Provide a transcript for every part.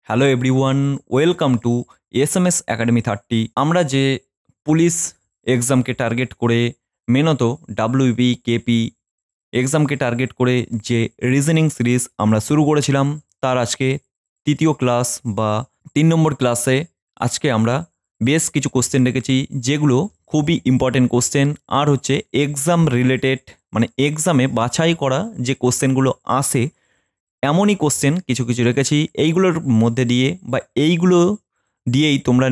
Hello everyone, welcome to SMS academy 30। আমরা যে police এক্সামকে target করে মেনত ডাব্লিউবি কেপি এক্সামকে টার্গেট করে যে রিজনিং সিরিজ আমরা শুরু করেছিলাম তার আজকে তৃতীয় ক্লাস বা 3 নম্বর ক্লাসে আজকে আমরা বেশ কিছু কোশ্চেন রেখেছি যেগুলো খুবই ইম্পর্টেন্ট কোশ্চেন আর হচ্ছে এক্সাম রিলেটেড, মানে এক্সামে বাছাই করা যে কোশ্চেনগুলো আসে এমনই কোশ্চেন কিছু কিছু রেখেছি। এইগুলোর মধ্যে দিয়ে বা এইগুলো দিয়েই তোমরা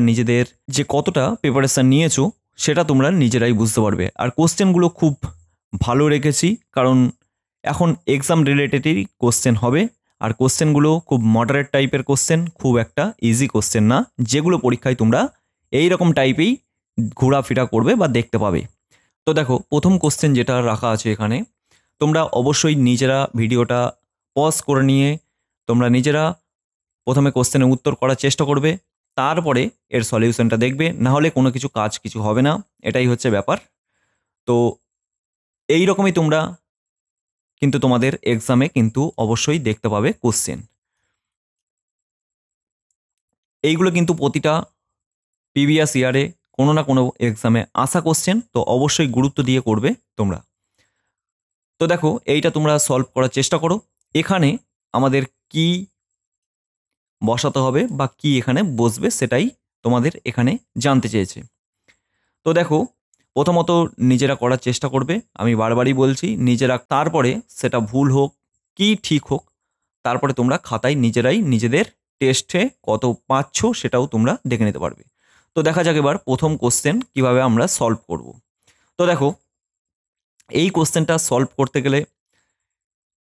নিজেদের যে কতটা প্রিপারেশান নিয়েছো সেটা তোমরা নিজেরাই বুঝতে পারবে। আর কোশ্চেনগুলো খুব ভালো রেখেছি কারণ এখন এক্সাম রিলেটেডই কোশ্চেন হবে, আর কোশ্চেনগুলো খুব মডারেট টাইপের কোশ্চেন, খুব একটা ইজি কোশ্চেন না যেগুলো পরীক্ষায় তোমরা এই রকম টাইপেই ঘোরাফেরা করবে বা দেখতে পাবে। তো দেখো, প্রথম কোশ্চেন যেটা রাখা আছে এখানে, তোমরা অবশ্যই নিজেরা ভিডিওটা পজ করে নিয়ে তোমরা নিজেরা প্রথমে কোশ্চেনের উত্তর করার চেষ্টা করবে, তারপরে এর সলিউশনটা দেখবে, না হলে কোনো কিছু হবে না। এটাই হচ্ছে ব্যাপার। তো এই রকমই তোমরা কিন্তু তোমাদের এক্সামে কিন্তু অবশ্যই দেখতে পাবে কোশ্চেন। এইগুলো কিন্তু প্রতিটা প্রিভিয়াস ইয়ারে কোনো না কোনো এক্সামে আসা কোশ্চেন, তো অবশ্যই গুরুত্ব দিয়ে করবে তোমরা। তো দেখো, এইটা তোমরা সলভ করার চেষ্টা করো। এখানে আমাদের কি বসাতে হবে বা কি এখানে বসবে সেটাই তোমাদের এখানে জানতে চেয়েছে। তো দেখো, প্রথমত নিজেরা করার চেষ্টা করবে, আমি বারবারই বলছি নিজেরা, তারপরে সেটা ভুল হোক কি ঠিক হোক তারপরে তোমরা খাতায় নিজেরাই নিজেদের টেস্টে কত পাচ্ছ সেটাও তোমরা দেখে নিতে পারবে। তো দেখা যাক এবার প্রথম কোশ্চেন কিভাবে আমরা সলভ করব। তো দেখো, এই কোশ্চেনটা সলভ করতে গেলে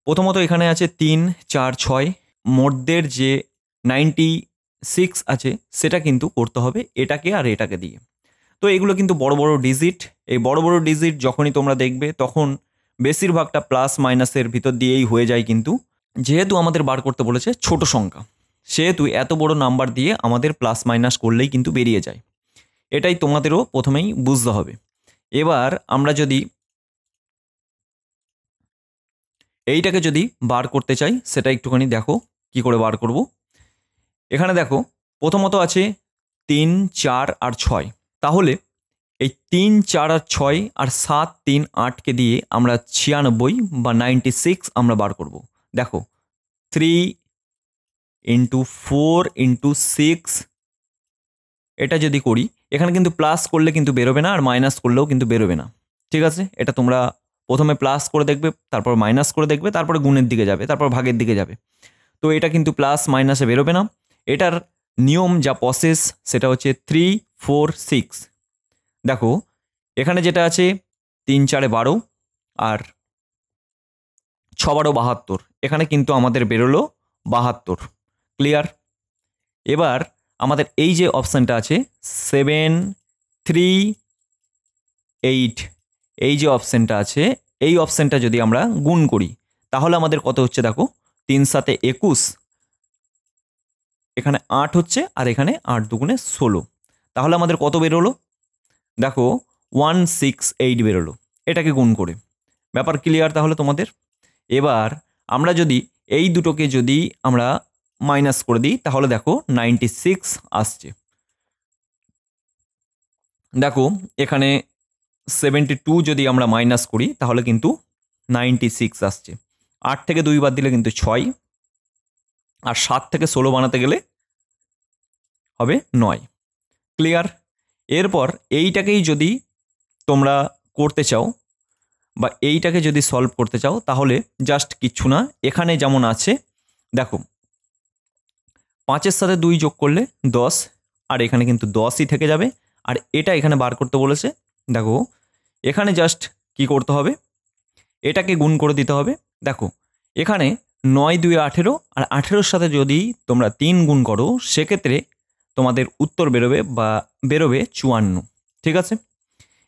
প্রথমত এখানে আছে 3, 4, 6, মধ্যের যে 96 আছে সেটা কিন্তু করতে হবে এটাকে আর এটাকে দিয়ে। তো এগুলো কিন্তু বড় বড় ডিজিট, এই বড় বড় ডিজিট যখনই তোমরা দেখবে তখন বেশিরভাগটা প্লাস মাইনাসের ভিতর দিয়েই হয়ে যায়, কিন্তু যেহেতু আমাদের বার করতে বলেছে ছোট সংখ্যা, সেহেতু এত বড় নাম্বার দিয়ে আমাদের প্লাস মাইনাস করলেই কিন্তু বেরিয়ে যায়। এটাই তোমাদেরও প্রথমেই বুঝতে হবে। এবার আমরা যদি এইটাকে যদি বার করতে চাই সেটা একটুখানি দেখো কি করে বার করব। এখানে দেখো, প্রথমত আছে 3, 4 আর 6। তাহলে এই 3, 4 আর 6 আর 7, 3, 8কে দিয়ে আমরা 96 বা 96 আমরা বার করব। দেখো, 3 ইন্টু 4 ইন্টু 6, এটা যদি করি এখানে কিন্তু প্লাস করলে কিন্তু বেরোবে না, আর মাইনাস করলেও কিন্তু বেরোবে না। ঠিক আছে, এটা তোমরা প্রথমে প্লাস করে দেখবে, তারপর মাইনাস করে দেখবে, তারপরে গুণের দিকে যাবে, তারপর ভাগের দিকে যাবে। তো এটা কিন্তু প্লাস মাইনাসে বেরোবে না। এটার নিয়ম যা প্রসেস সেটা হচ্ছে 3, 4, 6। দেখো, এখানে যেটা আছে 3, 4, 12 আর 6, 12, 72, এখানে কিন্তু আমাদের বেরোলো 72। ক্লিয়ার? এবার আমাদের এই যে অপশানটা আছে 7, 3, 8, এই যে অপশানটা আছে এই অপশানটা যদি আমরা গুণ করি তাহলে আমাদের কত হচ্ছে দেখো, 3 7 21, এখানে 8 হচ্ছে আর এখানে 8 দুগুণে 16। তাহলে আমাদের কত বেরোলো দেখো, 168 বেরোলো এটাকে গুণ করে। ব্যাপার ক্লিয়ার তাহলে তোমাদের? এবার আমরা যদি এই দুটোকে যদি আমরা মাইনাস করে দিই তাহলে দেখো 96 আসছে। দেখো, এখানে 72 যদি আমরা মাইনাস করি তাহলে কিন্তু 96 আসছে। 8 থেকে 2 বাদ দিলে কিন্তু 6, আর 7 থেকে 16 বানাতে গেলে হবে 9। ক্লিয়ার? এরপর এইটাকেই যদি তোমরা করতে চাও বা এইটাকে যদি সলভ করতে চাও তাহলে জাস্ট কিচ্ছু না, এখানে যেমন আছে দেখো, 5-এর সাথে 2 যোগ করলে 10, আর এখানে কিন্তু 10ই থেকে যাবে। আর এটা এখানে বার করতে বলেছে, দেখো এখানে জাস্ট কি করতে হবে, এটাকে গুণ করে দিতে হবে। দেখো, এখানে 9 2 18, আর 18-র সাথে যদি তোমরা 3 গুণ করো সেক্ষেত্রে তোমাদের উত্তর বেরোবে বা বেরোবে 54। ঠিক আছে,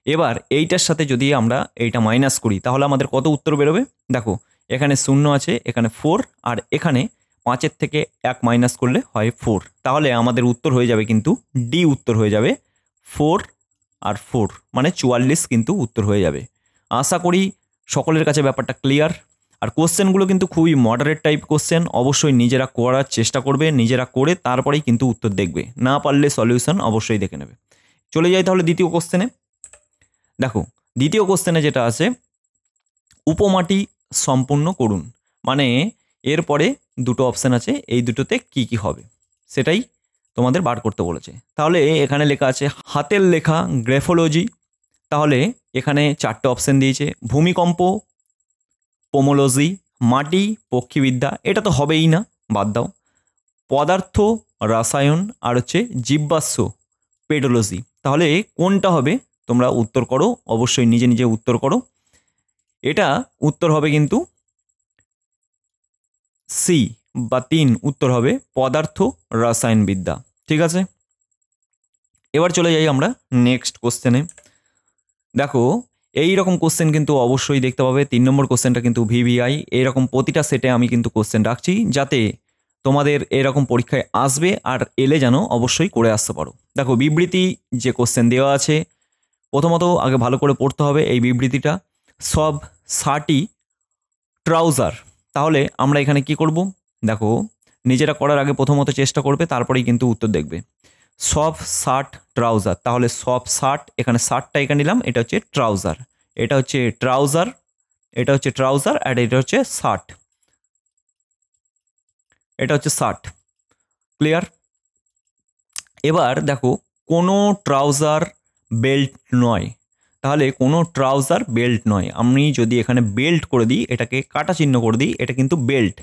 এবার এইটার সাথে যদি আমরা এইটা মাইনাস করি তাহলে আমাদের কত উত্তর বেরোবে দেখো, এখানে 0 আছে, এখানে 4, আর এখানে 5-এর থেকে 1 মাইনাস করলে হয় 4। তাহলে আমাদের উত্তর হয়ে যাবে কিন্তু ডি উত্তর হয়ে যাবে 4 আর 4 মানে 44 কিন্তু উত্তর হয়ে যাবে। আশা করি সকলের কাছে ব্যাপারটা ক্লিয়ার। আর কোশ্চেনগুলো কিন্তু খুবই মডারেট টাইপ কোশ্চেন, অবশ্যই নিজেরা করার চেষ্টা করবে, নিজেরা করে তারপরেই কিন্তু উত্তর দেখবে, না পারলে সলিউশন অবশ্যই দেখে নেবে। চলে যাই তাহলে দ্বিতীয় কোশ্চেনে। দেখো দ্বিতীয় কোশ্চেনে যেটা আছে, উপমাটি সম্পূর্ণ করুন, মানে এরপরে দুটো অপশান আছে, এই দুটোতে কি কি হবে সেটাই তোমাদের বার করতে বলেছে। তাহলে এখানে লেখা আছে হাতের লেখা গ্রাফোলজি, তাহলে এখানে চারটে অপশান দিয়েছে, ভূমিকম্প, পোমোলজি, মাটি, পক্ষীবিদ্যা, এটা তো হবেই না, বাদ দাও। পদার্থ, রসায়ন, আর হচ্ছে জীবাশ্ম, পেডোলজি, তাহলে কোনটা হবে তোমরা উত্তর করো, অবশ্যই নিজে নিজে উত্তর করো। এটা উত্তর হবে কিন্তু সি বা 3 উত্তর হবে পদার্থ রসায়নবিদ্যা। ঠিক আছে, এবার চলে যাই আমরা নেক্সট কোশ্চেনে। দেখো এই রকম কোশ্চেন কিন্তু অবশ্যই দেখতে পাবে। 3 নম্বর কোশ্চেনটা কিন্তু ভিভিআই, এইরকম প্রতিটা সেটে আমি কিন্তু কোশ্চেন রাখছি যাতে তোমাদের এরকম পরীক্ষায় আসবে আর এলে যেন অবশ্যই করে আসতে পারো। দেখো বিবৃতি যে কোশ্চেন দেওয়া আছে, প্রথমত আগে ভালো করে পড়তে হবে এই বিবৃতিটা। সব শার্টই ট্রাউজার, তাহলে আমরা এখানে কি করব, দেখো নিজেরা করার আগে প্রথমত চেষ্টা করবে, তারপরেই কিন্তু উত্তর দেখবে। সব শার্ট ট্রাউজার, তাহলে সব শার্ট, এখানে শার্টটা এখানে নিলাম, এটা হচ্ছে ট্রাউজার, এটা হচ্ছে ট্রাউজার, এটা হচ্ছে ট্রাউজার, আর এটা হচ্ছে শার্ট, এটা হচ্ছে শার্ট। ক্লিয়ার? এবার দেখো কোনো ট্রাউজার বেল্ট নয়, তাহলে কোনো ট্রাউজার বেল্ট নয়, আমি যদি এখানে বেল্ট করে দিই, এটাকে কাটা চিহ্ন করে দিই, এটা কিন্তু বেল্ট,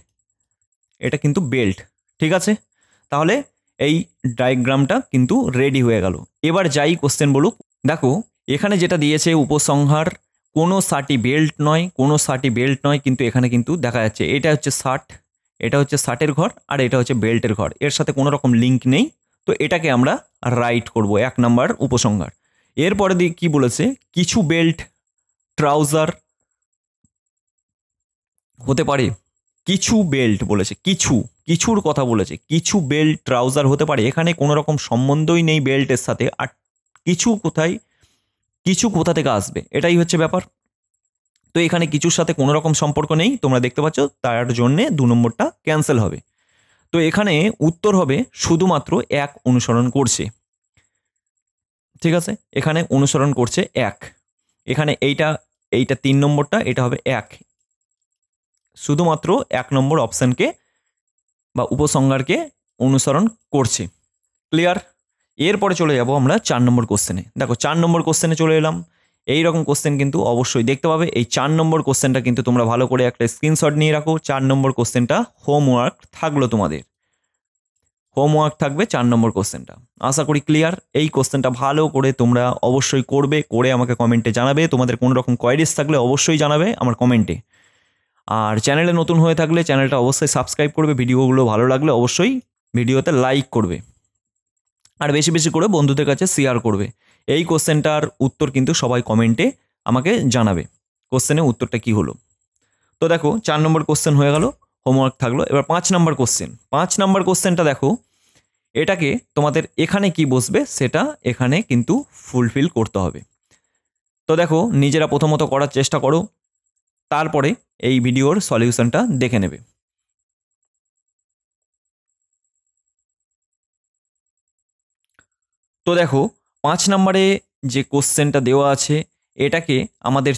এটা কিন্তু বেল্ট। ঠিক আছে, তাহলে এই ডায়াগ্রামটা কিন্তু রেডি হয়ে গেল। এবার যাই কোশ্চেন বলুক। দেখো এখানে যেটা দিয়েছে উপসংহার, কোনো শার্টই বেল্ট নয়, কোনো শার্টই বেল্ট নয়, কিন্তু এখানে কিন্তু দেখা যাচ্ছে এটা হচ্ছে শার্ট, এটা হচ্ছে শার্টের ঘর, আর এটা হচ্ছে বেল্টের ঘর, এর সাথে কোনো রকম লিঙ্ক নেই, তো এটাকে আমরা রাইট করব 1 নাম্বার উপসংহার। এরপরে দিয়ে কি বলেছে, কিছু বেল্ট ট্রাউজার হতে পারে, কিছু বেল্ট বলেছে, কিছুর কথা বলেছে, কিছু বেল্ট ট্রাউজার হতে পারে, এখানে কোনো রকম সম্বন্ধই নেই বেল্টের সাথে, আর কিছু কোথা থেকে আসবে, এটাই হচ্ছে ব্যাপার। তো এখানে কিছুর সাথে কোনো রকম সম্পর্ক নেই, তোমরা দেখতে পাচ্ছ, তার জন্যে 2 নম্বরটা ক্যান্সেল হবে। তো এখানে উত্তর হবে শুধুমাত্র 1 অনুসরণ করছে। ঠিক আছে, এখানে অনুসরণ করছে 1, এখানে এইটা 3 নম্বরটা, এটা হবে 1, শুধুমাত্র 1 নম্বর অপশানকে বা উপসংহারকে অনুসরণ করছে। ক্লিয়ার? এরপরে চলে যাব আমরা 4 নম্বর কোশ্চেনে। দেখো 4 নম্বর কোশ্চেনে চলে এলাম। এই রকম কোশ্চেন কিন্তু অবশ্যই দেখতে পাবে। এই 4 নম্বর কোশ্চেনটা কিন্তু তোমরা ভালো করে একটা স্ক্রিনশট নিয়ে রাখো। 4 নম্বর কোশ্চেনটা হোমওয়ার্ক থাকলো, তোমাদের হোমওয়ার্ক থাকবে 4 নম্বর কোশ্চেনটা। আশা করি ক্লিয়ার। এই কোশ্চেনটা ভালো করে তোমরা অবশ্যই করবে, করে আমাকে কমেন্টে জানাবে। তোমাদের কোনো রকম কোয়ারিজ থাকলে অবশ্যই জানাবে আমার কমেন্টে। আর চ্যানেলে নতুন হয়ে থাকলে চ্যানেলটা অবশ্যই সাবস্ক্রাইব করবে, ভিডিওগুলো ভালো লাগলে অবশ্যই ভিডিওতে লাইক করবে, আর বেশি বেশি করে বন্ধুদের কাছে শেয়ার করবে। এই কোশ্চেনটার উত্তর কিন্তু সবাই কমেন্টে আমাকে জানাবে, কোশ্চেনের উত্তরটা কি হলো। তো দেখো 4 নম্বর কোশ্চেন হয়ে গেল, হোমওয়ার্ক থাকলো। এবার 5 নম্বর কোশ্চেন। 5 নম্বর কোশ্চেনটা দেখো, এটাকে তোমাদের এখানে কি বসবে সেটা এখানে কিন্তু ফুলফিল করতে হবে। তো দেখো নিজেরা প্রথমত করার চেষ্টা করো, তারপরে এই ভিডিওর সলিউশনটা দেখে নেবে। তো দেখো 5 নম্বরে যে কোশ্চেনটা দেওয়া আছে, এটাকে আমাদের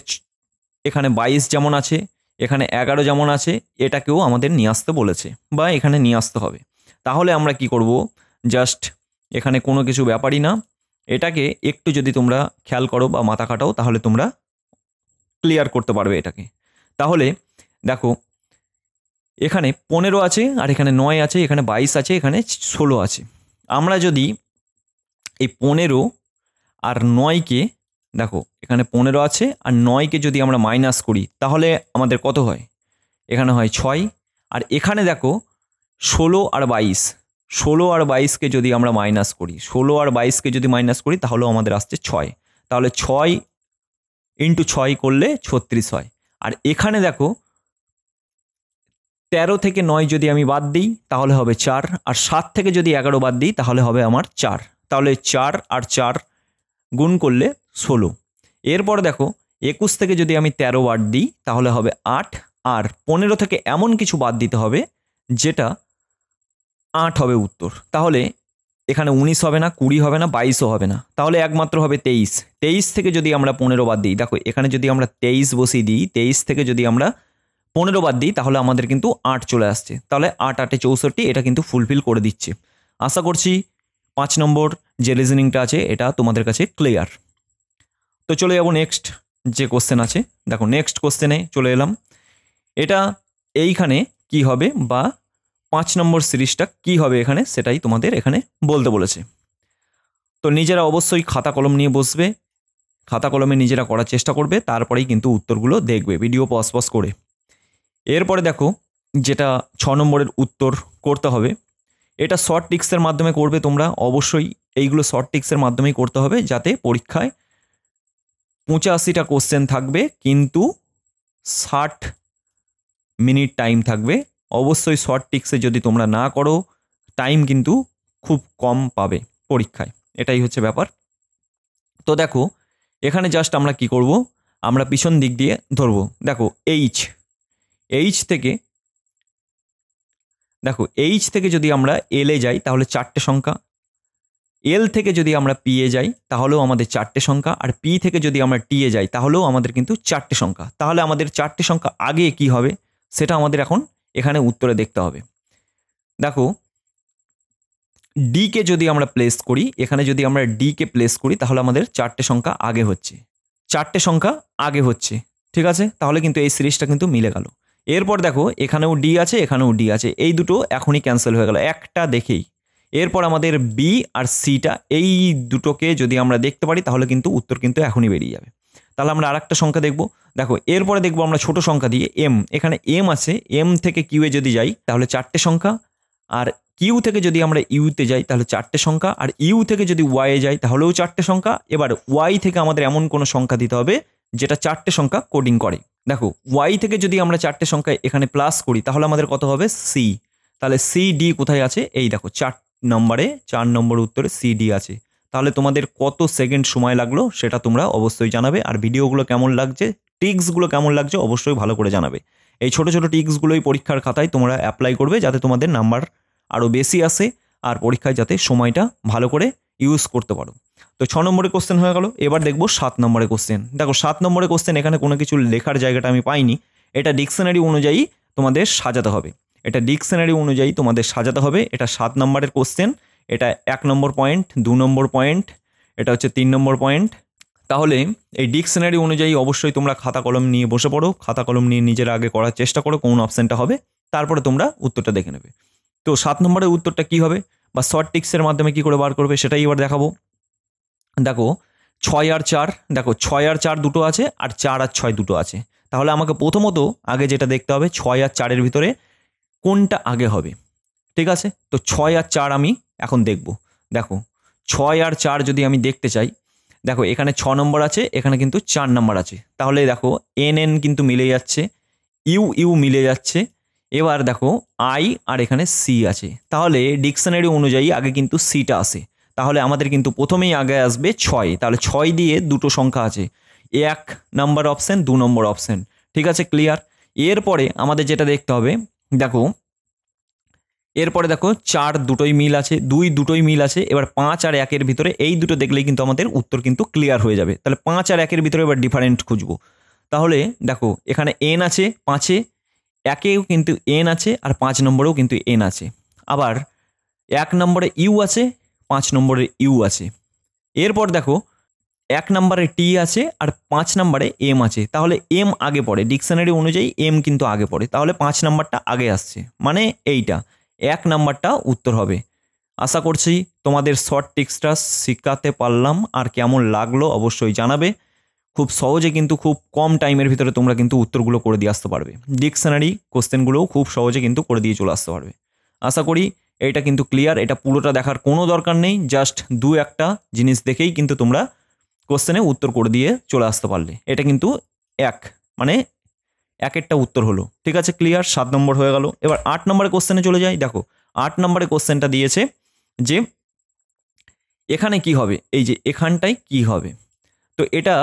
এখানে 22 যেমন আছে, এখানে 11 যেমন আছে, এটাকেও আমাদের নিয়ে আসতে বলেছে বা এখানে নিয়ে আসতে হবে। তাহলে আমরা কি করব, জাস্ট এখানে কোনো কিছু ব্যাপারই না, এটাকে একটু যদি তোমরা খেয়াল করো বা মাথা খাটাও, তাহলে তোমরা ক্লিয়ার করতে পারবে এটাকে। তাহলে দেখো এখানে 15 আছে, আর এখানে 9 আছে, এখানে 22 আছে, এখানে 16 আছে। আমরা যদি এই 15 আর 9কে, দেখো এখানে 15 আছে আর 9কে যদি আমরা মাইনাস করি, তাহলে আমাদের কত হয়, এখানে হয় 6। আর এখানে দেখো 16 আর 22কে যদি আমরা মাইনাস করি, 16 আর 22কে যদি মাইনাস করি, তাহলেও আমাদের আসছে 6। তাহলে 6 ইন্টু 6 করলে 36 হয়। আর এখানে দেখো 13 থেকে 9 যদি আমি বাদ দিই, তাহলে হবে 4, আর 7 থেকে যদি 11 বাদ দিই, তাহলে হবে আমার 4। তাহলে 4 আর 4 গুণ করলে 16। এরপর দেখো 21 থেকে যদি আমি 13 বাদ দিই, তাহলে হবে 8, আর 15 থেকে এমন কিছু বাদ দিতে হবে যেটা 8 হবে উত্তর। তাহলে এখানে 19 হবে না, 20 হবে না, 22ও হবে না, তাহলে একমাত্র হবে 23। 23 থেকে যদি আমরা 15 বাদ দিই, দেখো এখানে যদি আমরা 23 বসিয়ে দিই, 23 থেকে যদি আমরা 15 বাদ দিই তাহলে আমাদের কিন্তু 8 চলে আসছে। তাহলে 8 8 64, এটা কিন্তু ফুলফিল করে দিচ্ছে। আশা করছি 5 নম্বর যে রিজনিংটা আছে এটা তোমাদের কাছে ক্লিয়ার। তো চলে যাবো নেক্সট যে কোশ্চেন আছে। দেখো নেক্সট কোশ্চেনে চলে এলাম। এটা এইখানে কি হবে বা 5 নম্বর সিরিজটা কি হবে এখানে সেটাই তোমাদের এখানে বলতে বলেছে। তো নিজেরা অবশ্যই খাতা কলম নিয়ে বসবে, খাতা কলমে নিজেরা করার চেষ্টা করবে, তারপরেই কিন্তু উত্তরগুলো দেখবে ভিডিও পজ করে। এরপরে দেখো যেটা 6 নম্বরের উত্তর করতে হবে, এটা শর্ট ট্রিক্সের মাধ্যমে করবে তোমরা। অবশ্যই এইগুলো শর্ট ট্রিক্সের মাধ্যমেই করতে হবে, যাতে পরীক্ষায় 85টা কোশ্চেন থাকবে কিন্তু 60 মিনিট টাইম থাকবে। অবশ্যই শর্ট ট্রিক্সে যদি তোমরা না করো টাইম কিন্তু খুব কম পাবে পরীক্ষায়, এটাই হচ্ছে ব্যাপার। তো দেখো এখানে জাস্ট আমরা কি করব, আমরা পিছন দিক দিয়ে ধরবো। দেখো এইচ থেকে, দেখো এইচ থেকে যদি আমরা এলে যাই তাহলে 4টে সংখ্যা, এল থেকে যদি আমরা পি এ যাই তাহলেও আমাদের 4টে সংখ্যা, আর পি থেকে যদি আমরা টি এ যাই তাহলেও আমাদের কিন্তু 4টে সংখ্যা। তাহলে আমাদের 4টে সংখ্যা আগে কি হবে সেটা আমাদের এখন এখানে উত্তরে দেখতে হবে। দেখো ডি কে যদি আমরা প্লেস করি, এখানে যদি আমরা ডি কে প্লেস করি তাহলে আমাদের 4টে সংখ্যা আগে হচ্ছে, 4টে সংখ্যা আগে হচ্ছে, ঠিক আছে। তাহলে কিন্তু এই সিরিজটা কিন্তু মিলে গেল। এরপর দেখো এখানেও ডি আছে, এখানেও ডি আছে, এই দুটো এখনই ক্যান্সেল হয়ে গেল একটা দেখেই। এরপর আমাদের বি আর সিটা, এই দুটোকে যদি আমরা দেখতে পারি তাহলে কিন্তু উত্তর কিন্তু এখনই বেরিয়ে যাবে। তাহলে আমরা আরেকটা সংখ্যা দেখব। দেখো এরপরে দেখবো আমরা ছোট সংখ্যা দিয়ে এম, এখানে এম আছে, এম থেকে কিউ এ যদি যাই তাহলে 4টে সংখ্যা, আর কিউ থেকে যদি আমরা ইউতে যাই তাহলে 4টে সংখ্যা, আর ইউ থেকে যদি ওয়াই এ যাই তাহলেও 4টে সংখ্যা। এবার ওয়াই থেকে আমাদের এমন কোনো সংখ্যা দিতে হবে যেটা 4টে সংখ্যা কোডিং করে। দেখো ওয়াই থেকে যদি আমরা 4টে সংখ্যা এখানে প্লাস করি তাহলে আমাদের কত হবে সি। তাহলে সি ডি কোথায় আছে, এই দেখো 4 নম্বর উত্তরে সি ডি আছে। তাহলে তোমাদের কত সেকেন্ড সময় লাগলো সেটা তোমরা অবশ্যই জানাবে, আর ভিডিওগুলো কেমন লাগছে, ট্রিক্সগুলো কেমন লাগছে অবশ্যই ভালো করে জানাবে। এই ছোট ছোট ট্রিক্সগুলোই পরীক্ষার খাতায় তোমরা অ্যাপ্লাই করবে যাতে তোমাদের নাম্বার আরও বেশি আসে আর পরীক্ষায় যাতে সময়টা ভালো করে ইউজ করতে পারো। তো 6 নম্বরের কোশ্চেন হয়ে গেল। এবার দেখবো 7 নম্বরের কোশ্চেন। দেখো 7 নম্বরের কোশ্চেন, এখানে কোনো কিছু লেখার জায়গাটা আমি পাইনি, এটা ডিকশনারি অনুযায়ী তোমাদের সাজাতে হবে, এটা ডিকশনারি অনুযায়ী তোমাদের সাজাতে হবে। এটা 7 নম্বরের কোশ্চেন, এটা 1 নম্বর পয়েন্ট, 2 নম্বর পয়েন্ট, এটা হচ্ছে 3 নম্বর পয়েন্ট। তাহলে এই ডিকশনারি অনুযায়ী অবশ্যই তোমরা খাতা কলম নিয়ে বসে পড়ো, খাতা কলম নিয়ে নিজের আগে করার চেষ্টা করো কোন অপশানটা হবে, তারপরে তোমরা উত্তরটা দেখে নেবে। তো 7 নম্বরের উত্তরটা কি হবে বা শর্ট ট্রিক্সের মাধ্যমে কি করে বার করবে সেটাই এবার দেখাবো। দেখো 6 আর 4, দেখো 6 আর 4 দুটো আছে, আর 4 আর 6 দুটো আছে। তাহলে আমাকে প্রথমত আগে যেটা দেখতে হবে 6 আর 4-এর ভিতরে কোনটা আগে হবে, ঠিক আছে। তো 6 আর 4 আমি এখন দেখব। দেখো 6 আর 4 যদি আমি দেখতে চাই, দেখো এখানে 6 নম্বর আছে, এখানে কিন্তু 4 নম্বর আছে। তাহলে দেখো এন এন কিন্তু মিলে যাচ্ছে, ইউ ইউ মিলে যাচ্ছে। এবার দেখো আই আর এখানে সি আছে, তাহলে ডিকশনারি অনুযায়ী আগে কিন্তু সিটা আসে। তাহলে আমাদের কিন্তু প্রথমেই আগে আসবে 6। তাহলে 6 দিয়ে দুটো সংখ্যা আছে, 1 নম্বর অপশান, 2 নম্বর অপশান, ঠিক আছে, ক্লিয়ার। এরপরে আমাদের যেটা দেখতে হবে, দেখো এরপরে দেখো 4 দুটোই মিল আছে, 2 দুটোই মিল আছে। এবার 5 আর 1-এর ভিতরে এই দুটো দেখলেই কিন্তু আমাদের উত্তর কিন্তু ক্লিয়ার হয়ে যাবে। তাহলে 5 আর 1-এর ভিতরে এবার ডিফারেন্ট খুঁজবো। তাহলে দেখো এখানে এন আছে 5-এ, 1-এও কিন্তু এন আছে, আর 5 নম্বরেও কিন্তু এন আছে। আবার 1 নম্বরে ইউ আছে, 5 নম্বরে ইউ আছে। এরপর দেখো 1 নম্বরে টি আছে, আর 5 নম্বরে এম আছে। তাহলে এম আগে পড়ে, ডিকশনারি অনুযায়ী এম কিন্তু আগে পড়ে, তাহলে 5 নম্বরটা আগে আসছে, মানে এইটা 1 নম্বরটা উত্তর হবে। আশা করছি তোমাদের শর্ট ট্রিক্সটা শেখাতে পারলাম, আর কেমন লাগলো অবশ্যই জানাবে। খুব সহজে কিন্তু খুব কম টাইমের ভিতরে তোমরা কিন্তু উত্তরগুলো করে দিয়ে আসতে পারবে, ডিকশনারি কোশ্চেনগুলোও খুব সহজে কিন্তু করে দিয়ে চলে আসতে পারবে। আশা করি এইটা কিন্তু ক্লিয়ার, এটা পুরোটা দেখার কোনো দরকার নেই, জাস্ট 2-1টা জিনিস দেখেই কিন্তু তোমরা কোশ্চেনে উত্তর করে দিয়ে চলে আসতে পারলে। এটা কিন্তু মানে 1-একটা উত্তর হলো, ঠিক আছে, ক্লিয়ার। 7 নম্বর হয়ে গেল। এবার 8 নম্বরের কোশ্চেনে চলে যাই। দেখো 8 নম্বরের কোশ্চেনটা দিয়েছে যে এখানে কি হবে, এই যে এখানটায় কি হবে। তো এটা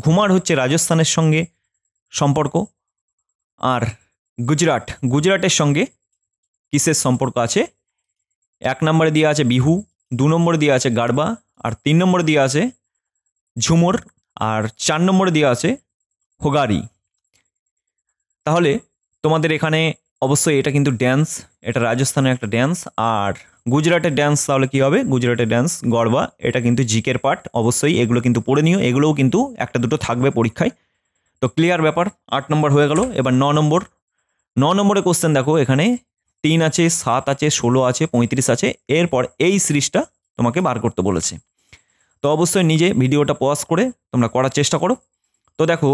ঘুমার হচ্ছে রাজস্থানের সঙ্গে সম্পর্ক, আর গুজরাট, গুজরাটের সঙ্গে কিসের সম্পর্ক আছে? 1 নম্বরে দেওয়া আছে বিহু, 2 নম্বরে দেওয়া আছে গারবা, আর 3 নম্বরে দেওয়া আছে ঝুমুর, আর 4 নম্বরে দেওয়া আছে হোগারি। তাহলে তোমাদের এখানে অবশ্যই এটা কিন্তু ড্যান্স, এটা রাজস্থানের একটা ড্যান্স। আর গুজরাটের ড্যান্স তাহলে কি হবে? গুজরাটের ড্যান্স গরবা, এটা কিন্তু জিকের পার্ট, অবশ্যই এগুলো কিন্তু পড়ে নিও, এগুলোও কিন্তু একটা দুটো থাকবে পরীক্ষায়। তো ক্লিয়ার ব্যাপার। 8 নম্বর হয়ে গেল। এবার 9 নম্বর। 9 নম্বরে কোশ্চেন দেখো, এখানে 3 আছে, 7 আছে, 16 আছে, 35 আছে। এরপর এই সিরিজটা তোমাকে বার করতে বলেছে। তো অবশ্যই নিজে ভিডিওটা পজ করে তোমরা করার চেষ্টা করো। তো দেখো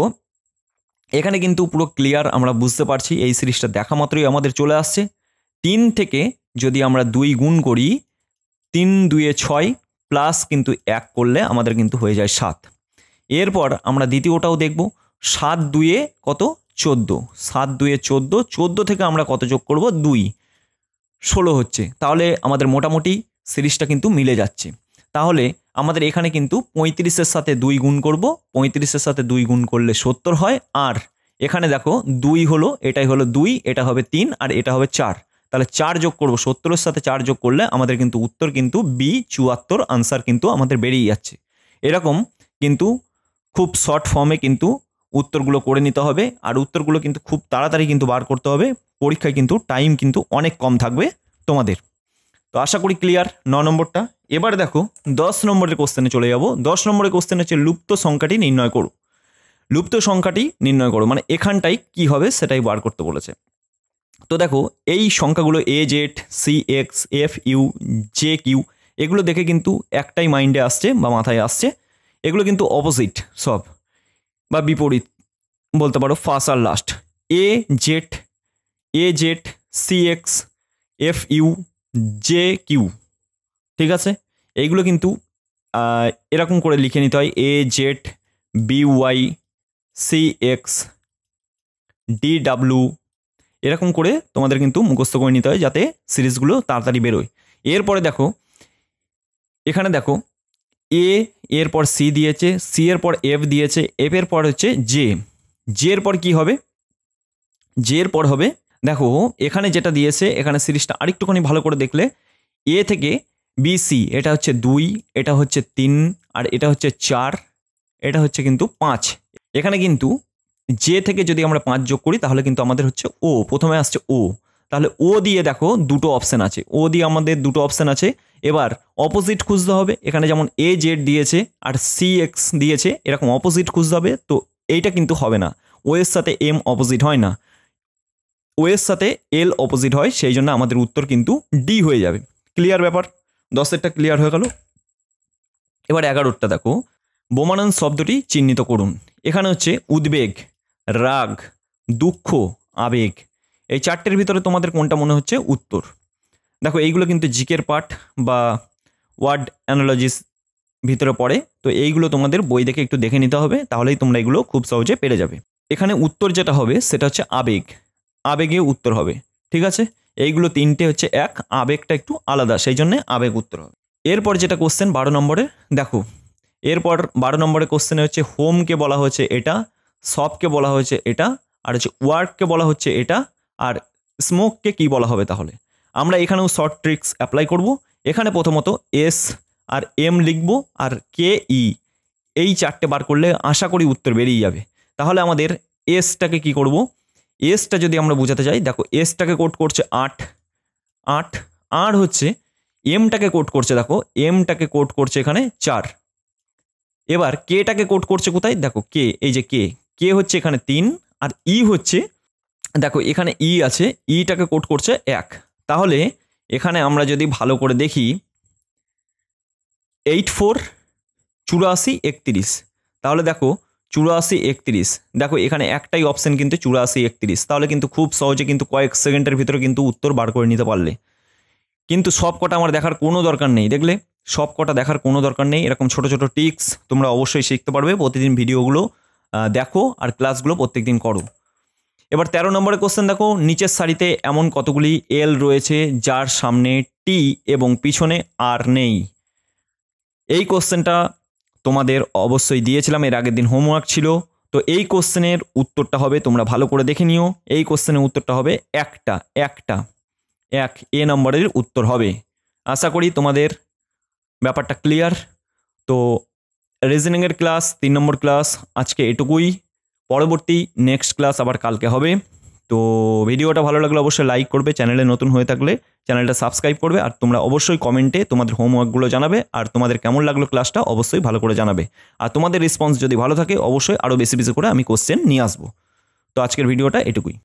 এখানে কিন্তু পুরো ক্লিয়ার আমরা বুঝতে পারছি, এই সিরিজটা দেখা মাত্রই আমাদের চলে আসছে। 3 থেকে যদি আমরা 2 গুণ করি, 3 2 6 প্লাস কিন্তু 1 করলে আমাদের কিন্তু হয়ে যায় 7। এরপর আমরা দ্বিতীয়টাও দেখব। 7 2 কত? 14। 7 2 14, 14 থেকে আমরা কত যোগ করব? 2, 16 হচ্ছে। তাহলে আমাদের মোটামুটি সিরিজটা কিন্তু মিলে যাচ্ছে। তাহলে আমাদের এখানে কিন্তু 35-এর সাথে 2 গুণ করব, 35-এর সাথে 2 গুণ করলে 70 হয়। আর এখানে দেখো 2 হলো, এটাই হলো 2, এটা হবে 3, আর এটা হবে 4। তাহলে 4 যোগ করব, 70-এর সাথে 4 যোগ করলে আমাদের কিন্তু উত্তর কিন্তু বি 74 আনসার কিন্তু আমাদের বেরিয়ে যাচ্ছে। এরকম কিন্তু খুব শর্ট ফর্মে কিন্তু উত্তরগুলো করে নিতে হবে। আর উত্তরগুলো কিন্তু খুব তাড়াতাড়ি কিন্তু বার করতে হবে, পরীক্ষায় কিন্তু টাইম কিন্তু অনেক কম থাকবে তোমাদের। তো আশা করি ক্লিয়ার 9 নম্বরটা। এবার দেখো 10 নম্বরের কোশ্চেনে চলে যাব। 10 নম্বরের কোশ্চেন হচ্ছে লুপ্ত সংখ্যাটি নির্ণয় করো। লুপ্ত সংখ্যাটি নির্ণয় করো মানে এখানটাই কি হবে সেটাই বার করতে বলেছে। তো দেখো এই সংখ্যাগুলো AZ, CX, FU, JQ এগুলো দেখে কিন্তু একটাই মাইন্ডে আসছে বা মাথায় আসছে, এগুলো কিন্তু অপোজিট সব বা বিপরীত বলতে পারো, ফার্স্ট আর last. AZ, CX, FU, JQ, ঠিক আছে? এইগুলো কিন্তু এরকম করে লিখে নিতে হয়, AZ, BY, CX, DW, এরকম করে তোমাদের কিন্তু মুখস্থ করে নিতে হয় যাতে সিরিজগুলো তাড়াতাড়ি বেরোয়। এরপরে দেখো এখানে দেখো এরপর সি দিয়েছে, সি এর পর এফ দিয়েছে, এফ এর পর হচ্ছে জে, জে এর পর কি হবে? জে এর পর হবে দেখো এখানে যেটা দিয়েছে, এখানে সিরিজটা আরেকটুখানি ভালো করে দেখলে এ থেকে বিসি, এটা হচ্ছে 2, এটা হচ্ছে 3, আর এটা হচ্ছে 4, এটা হচ্ছে কিন্তু 5। এখানে কিন্তু জে থেকে যদি আমরা 5 যোগ করি তাহলে কিন্তু আমাদের হচ্ছে ও, প্রথমে আসছে ও। তাহলে ও দিয়ে দেখো দুটো অপশান আছে, ও দিয়ে আমাদের দুটো অপশান আছে। এবার অপোজিট খুঁজতে হবে, এখানে যেমন AZ দিয়েছে আর CX দিয়েছে, এরকম অপোজিট খুঁজতে হবে। তো এইটা কিন্তু হবে না, ও এর সাথে এম অপোজিট হয় না, ও এর সাথে এল অপোজিট হয়, সেই জন্য আমাদের উত্তর কিন্তু ডি হয়ে যাবে। ক্লিয়ার ব্যাপার? 10এরটা ক্লিয়ার হয়ে গেল। এবার 11টা দেখো, বোমানন শব্দটি চিহ্নিত করুন। এখানে হচ্ছে উদ্বেগ, রাগ, দুঃখ, আবেগ, এই 4টের ভিতরে তোমাদের কোনটা মনে হচ্ছে উত্তর? দেখো এইগুলো কিন্তু জিকের পার্ট বা ওয়ার্ড অ্যানালজিস ভিতরে পড়ে। তো এইগুলো তোমাদের বই দেখে একটু দেখে নিতে হবে, তাহলেই তোমরা এগুলো খুব সহজে পেরে যাবে। এখানে উত্তর যেটা হবে সেটা হচ্ছে আবেগ, আবেগে উত্তর হবে, ঠিক আছে? এইগুলো 3টে হচ্ছে এক, আবেগটা একটু আলাদা, সেই জন্য আবেগ উত্তর হবে। এরপর যেটা কোশ্চেন 12 নম্বরে দেখো, এরপর 12 নম্বরের কোশ্চেনে হচ্ছে হোমকে বলা হয়েছে এটা, শপকে বলা হয়েছে এটা, আর হচ্ছে ওয়ার্ককে বলা হচ্ছে এটা, আর স্মোককে কি বলা হবে? তাহলে আমরা এখানেও শর্ট ট্রিক্স অ্যাপ্লাই করব। এখানে প্রথমত এস আর এম লিখবো, আর কে ই, এই 4টে বার করলে আশা করি উত্তর বেরিয়ে যাবে। তাহলে আমাদের এসটাকে কি করব? এসটা যদি আমরা বোঝাতে চাই, দেখো এসটাকে কোড করছে 8, 8, আর হচ্ছে এমটাকে কোড করছে, দেখো এমটাকে কোড করছে এখানে 4। এবার কেটাকে কোড করছে কোথায়? দেখো কে, এই যে কে, কে হচ্ছে এখানে 3, আর ই হচ্ছে দেখো এখানে ই আছে, ইটাকে কোড করছে 1। তাহলে এখানে আমরা যদি ভালো করে দেখি 84 84 31, তাহলে দেখো 84 31, দেখো এখানে একটাই অপশন কিন্তু 84 31। তাহলে কিন্তু খুব সহজে কিন্তু কয়েক সেকেন্ডের ভিতরে কিন্তু উত্তর বার করে নিতে পারলে। কিন্তু সব কটা আমার দেখার কোনো দরকার নেই, দেখলে সব কটা দেখার কোনো দরকার নেই। এরকম ছোট ছোট টিক্স তোমরা অবশ্যই শিখতে পারবে, প্রতিদিন ভিডিওগুলো দেখো আর ক্লাসগুলো প্রত্যেকদিন করো। এবার 13 নম্বরের কোশ্চেন দেখো, নিচের সারিতে এমন কতগুলি এল রয়েছে যার সামনে টি এবং পিছনে আর নেই? এই কোশ্চেনটা তোমাদের অবশ্যই দিয়েছিলাম, এর আগের দিন হোমওয়ার্ক ছিল, তো এই কোশ্চেনের উত্তরটা হবে, তোমরা ভালো করে দেখে নিও, এই কোশ্চেনের উত্তরটা হবে এক এ নম্বরের উত্তর হবে। আশা করি তোমাদের ব্যাপারটা ক্লিয়ার। তো রিজনিংয়ের ক্লাস 3 নম্বর ক্লাস আজকে এটুকুই। পরবর্তী নেক্সট ক্লাস আবার কালকে হবে। তো ভিডিওটা ভালো লাগলে অবশ্যই লাইক করবে, চ্যানেলে নতুন হয়ে থাকলে চ্যানেলটা সাবস্ক্রাইব করবে, আর তোমরা অবশ্যই কমেন্টে তোমাদের হোমওয়ার্কগুলো জানাবে, আর তোমাদের কেমন লাগলো ক্লাসটা অবশ্যই ভালো করে জানাবে। আর তোমাদের রেসপন্স যদি ভালো থাকে অবশ্যই আরও বেশি বেশি করে আমি কোশ্চেন নিয়ে আসবো। তো আজকের ভিডিওটা এটুকুই।